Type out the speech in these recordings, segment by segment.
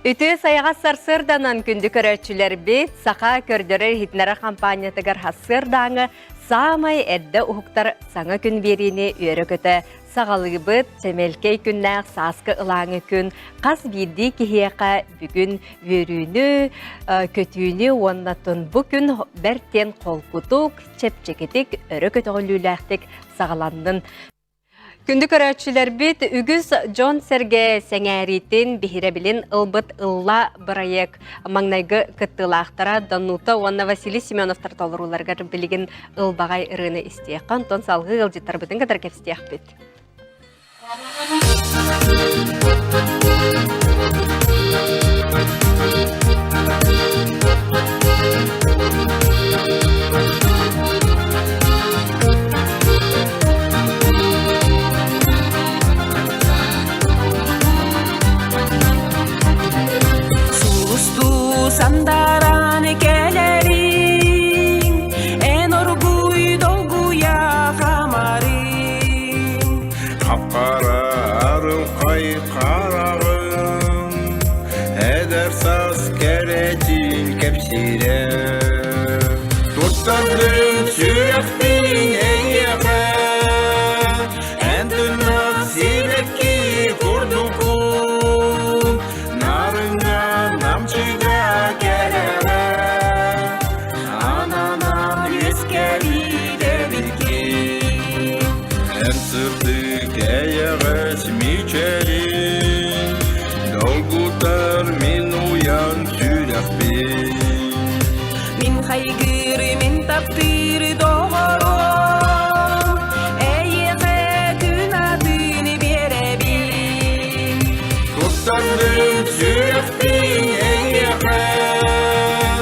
Ütü sayağa sarsırdanan kündü köröçüler bit, sağa kördörür hitnara kampanyatıgar hasırdağı, sağmay edde uhuktar sana gün verini üyere köte, sağalığı bit, semelkey künnağ saskı ılağını kün, kas bildi kihiyaka bugün vörünü, kötüğünü onlatın bugün berten kolkutuk, çepçeketik, üyere köte olülüğlektik sağalandın. Kündük öğretçiler bit, ügüz John Serge Seneritin bihirebilin ılbıt ılla bırayık mağnaygı kıttılağıhtara Danuta Vanna Vasili Semyonovtar tolrularga biligin ılbağay ırını isteyekkan, ton salgı ılcıttar bıdın kadar kefsteyek bit. Sandaran gelerin en orguy dolguya kamarin Kapkararım kaykarağım eder saz keretil kepsire Tutsadım sürektin en yakın en tırnak sivekki kurdukum narınga namçıga Sırtık eyeğes miçerin Dolgutar min uyan sürekbin min haygır min taptır doğru eyeğe gün adını verebil Tutsadım sürekbin en yakın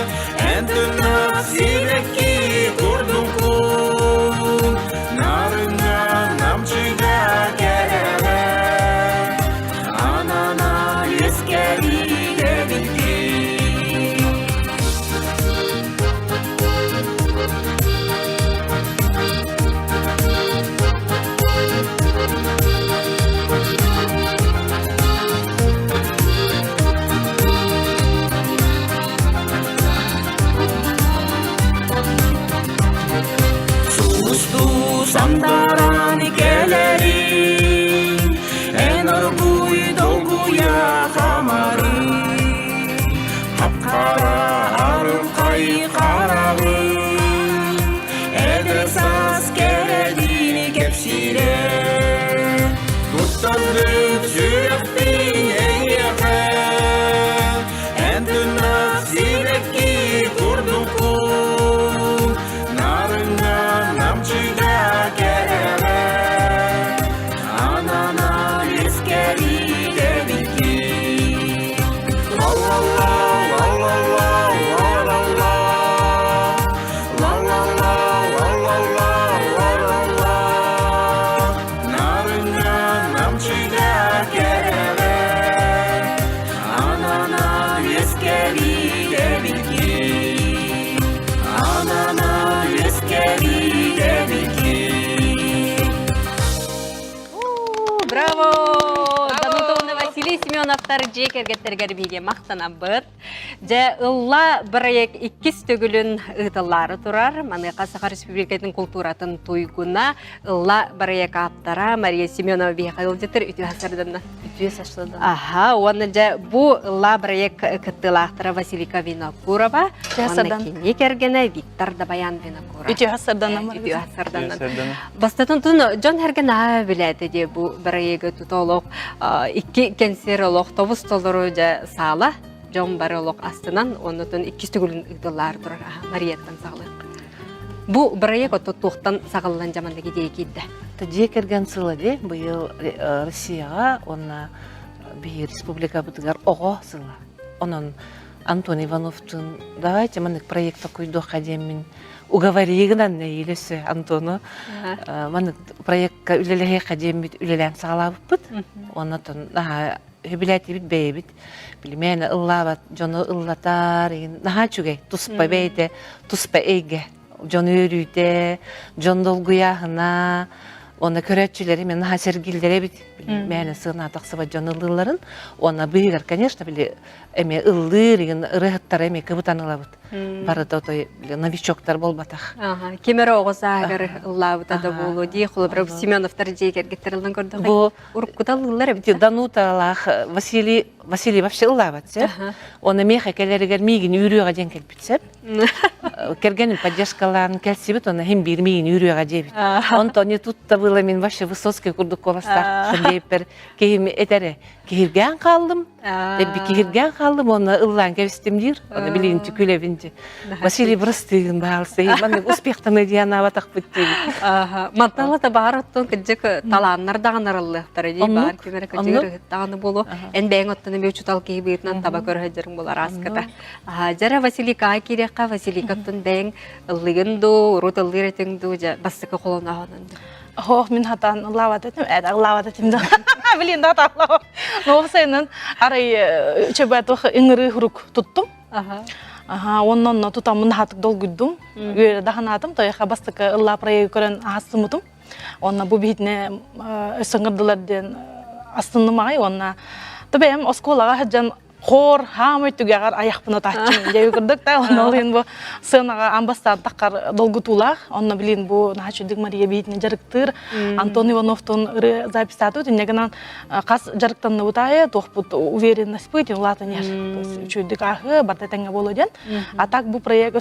en tırnak sivekki kurdukum narınga namçıga gelene anana yüzgeri de bilgi Sandaran gelerin en orguy dolguya kamarin Kapkararım kaykarağım eder askeredini kepsire Tutsadım sürektin en yakın en tırnak sivekki kurdukum narınga namçıga gelene anana yüzgeri de bilgi La la la la la la la la la La la la la la la la la narınga namçıga gelene anana yüzgeri de bilgi anana yüzgeri de bilgi Bravo! Danuta Vanna Vasili Semyonovtar jekergetterger bige maqtana bıt. Ja ılla bırayek ikkis tögülün ıtılları turar. Manıqa Saqa Respublikatın kulturatın tuyguna ılla bırayek aptara Maria Semyonova bihe qayılcıtır ütü hasardanna. Ütüye saçladım. Aha, onu ja bu ılla bırayek kıttılağıhtara Vasilika Vinokurova. Hasardan. Onu kinye kergene Viktor Dabayan Vinokura. Ütü hasardan ama. Ütü hasardanna. Бастатын тун Джон Херген билети де бу бирайга тутолок икки кенсеролог тобус толору жа сала Джон баролог астынан онутун икки түгүлүн ыдылар турар Марияттан саглык. Бу бирайга тоттуктан сагаллан жамандагы дейкидде. Тадия керген сыла де, быйыл Россияга, онна бир республика бутыгар ого сыла. Онон Антон Ивановтун, давайте манык проекта куйду академин уговоригынан нейлесе Антону. Манык проектка үлелеге академит үлелен сагалабыппыт. Онотон хөбиләти бит бейбит. Билмени ыллабат, жону ыллатар, наха чугай, туспа бейде, туспа эйге. Жон өрүйде, жон долгуяхына, Ona көрәтчілері мен наха сергилдері бит мәне сына тақсыба жонылларын она быгар конечно биле эме ыллыр ген рыхаттар эме кыбытанылабыт барыта той новичоктар болбатах Кемер оғызағыр ұллабыта да болу дей құлыбырып Семеновтар жейгер кетірілдің көрді Бу ұрыққыдалылар Дануталах Василий вообще ыллабат се оны меха келеригер мигин үрүгө ден келбитсеп кергенин поддержкаларын келсибит оны хем бир мигин үрүгө дебит онто не тутта было мен вообще высоцкий курдук коластак шендейпер кейим этере кирген калдым эби кирген калдым оны ыллан кебистим дир оны билинчи күлебинчи Василий брыстыгын баалсы мен успехтан диана батак битти Мантала да бар оттон кыджык таланнар дағанарылықтары дей бар кемер кыджык дағаны болу эн бәйін оттаны беу чутал кейбейтінен таба көрі болар аската жара Василий кай керекка Василий каттын бәйін ыллыгын ду урут ыллыр етің ду бастықы қолуна ғанынды Ох, мен хатан лават этим, лават этим да. Блин, да так лава. Но всенен арай чебатох ингри хурук туттум. Оннон тутамын хатык долгудум. Үйрө даханатым, тояка бастыка ылла проект көрөн астымытым. Онна бу битне сыңгырдыларден астынымай, онна табем осколага хаджан хор хамы түгәгәр аяқпына тачын дәй күрдек та оннан бу сынага амбастан таккар долгутулах онна билин бу начудык Мария битне жарыктыр Антон Ивановтон записату тенегенан кас жарыктан утае тохпут уверенность быть латаняш чудык ахы бартатаңга болоден а так бу проект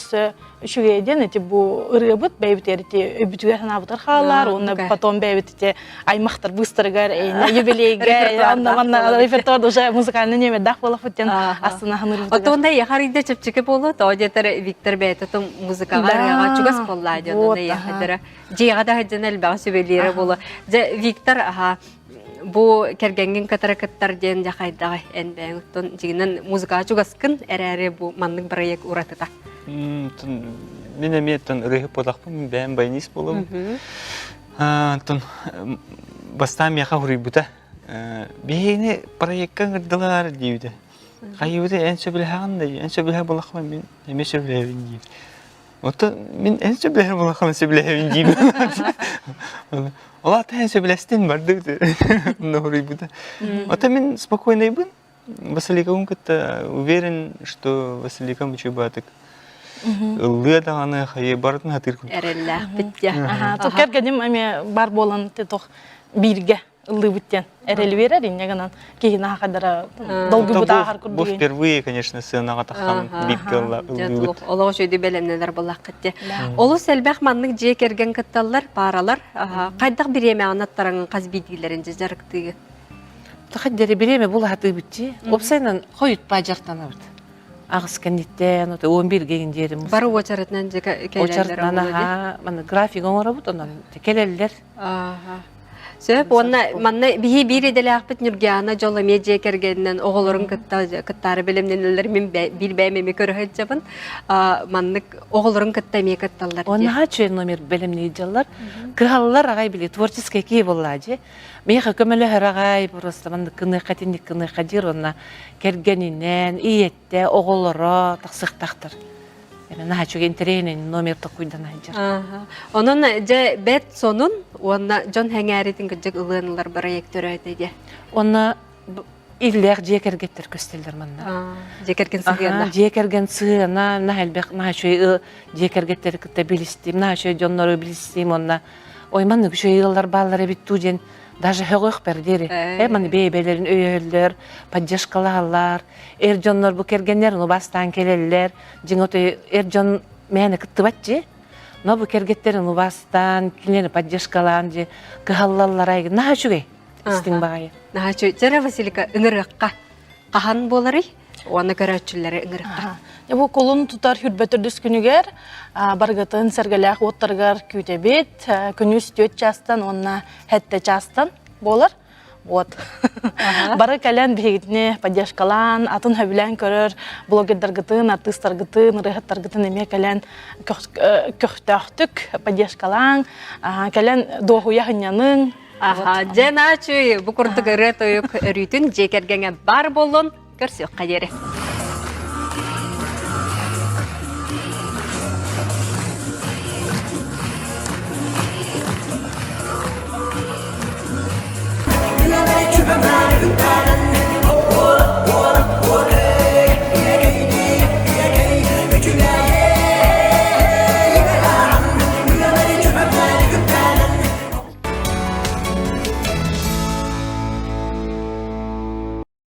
үчүгеден эти бу рыбыт бейбитерти бүтүгә санабытыр халар онна потом бейбитте аймактар быстыргар юбилейге анна репертуар уже музыкальный неме дах болов Астана ханырып. Отонда яхарыйда чепчеке болу, то жетер Виктор Бейтотун музыкаларга чугас боллайды. Онда яхадыра. Жейгада хаджан элбага сөбелері болу. Виктор бу кергенген катаракаттар ден жахайдагы энбең оттон жигинен музыка чугаскын эрере бу манның проект уратыта. Мен эметтен рыхып подакпын, бәм байнис болу. Тон бастам яха хурибута. Бейне проектка гырдылар дейді. Қайыбыда ән сөбіліған да, ән сөбіліға болақпын мен әме сөбіліғын дейді. Ота мен ән сөбіліға болақпын сөбіліғын дейді. Ола ата ән сөбілістен барды. Ота мен спокойный был. Василиком как-то уверен, что Василиком учу баток. Лыда аны қайы бардың хатыр күн. Әрелі, бітті. Тұқер кәдім әме бар болан тетоқ бирге. Лыбыттен эрели берер иннегенан кейін ақадара долгы бұта ақар күрдіген. Бұл впервые, конечно, сынаға таққан бипкалла лыбыт. Олығы жөйді бәлемнелер болақ кітте. Олу сәлбәқ манның жек ерген кітталар, паралар, қайдақ біреме анаттарыңын қазбейдігілерін жарықтығы? Тұқаддері біреме бұл хаты бітті. Опсайнан қойыт бажартаны бұд. Ағыз кәнеттен, 11 геген жеріміз. Бары очаратынан келелер олады? График оңыры бұд, онан келелер. Сөп, онна манна бихи бири делақпыт Нургиана жолы медиа кергеннен оғылырын кыттары білімненелер мен білбәймеме көрі жабын. Маннык оғылырын кытта ме кытталар. Онна чөй номер білімней жалар. Кығалылар ағай біле, творческий кей болады. Меха көмілі ағай просто манды кыны қадир, онна кергенінен, иетте, оғылыры, тақсықтақтыр. Наха чөген терейнен номерді құйдан айжар. Onun бәт сонун, онна Джон Хәңәретін күджік ұлғынылар проекттері өтеге? Онна илер жекергеттер көстелдер манна. Жекерген сығына? Жекерген сығына, наха чөй жекергеттер күтті білістейм, наха чөй жонлары білістейм, онна ойманны күшөй ұлар балары бітту ден даже хөғық бердері. Маны бейбелерін өйелер, поддержкалалар, жонлар бұ кергенлерін ұбастан келелер, жың өте жон мәні күтті батчы. Но бұ кергеттерін ұбастан, келені поддержкалан, кығалалар айғы. Наға чүгей, істің бағайы. Наға чүгей. Жара Василика, үңіріққа қахан болары, оны көрәтшілері үңіріққа. Бұл қолын тұтар хүрбәтірдіс күнігер, барғытын сәргіләқ оттарғар күйте бет, күніз төт жастан, онына хәтті жастан болар. Бары кәлән бейгітіне поддержкалан, атын хөбілән көрір, блогердарғытын, артыстарғытын, рыхаттарғытын еме кәлән көқтәқтік поддержкалан, кәлән доғуя ғынянын. Жена чүй, бұқырдық үрет ойық үрітін жекергенге бар болын, көрсек қадері.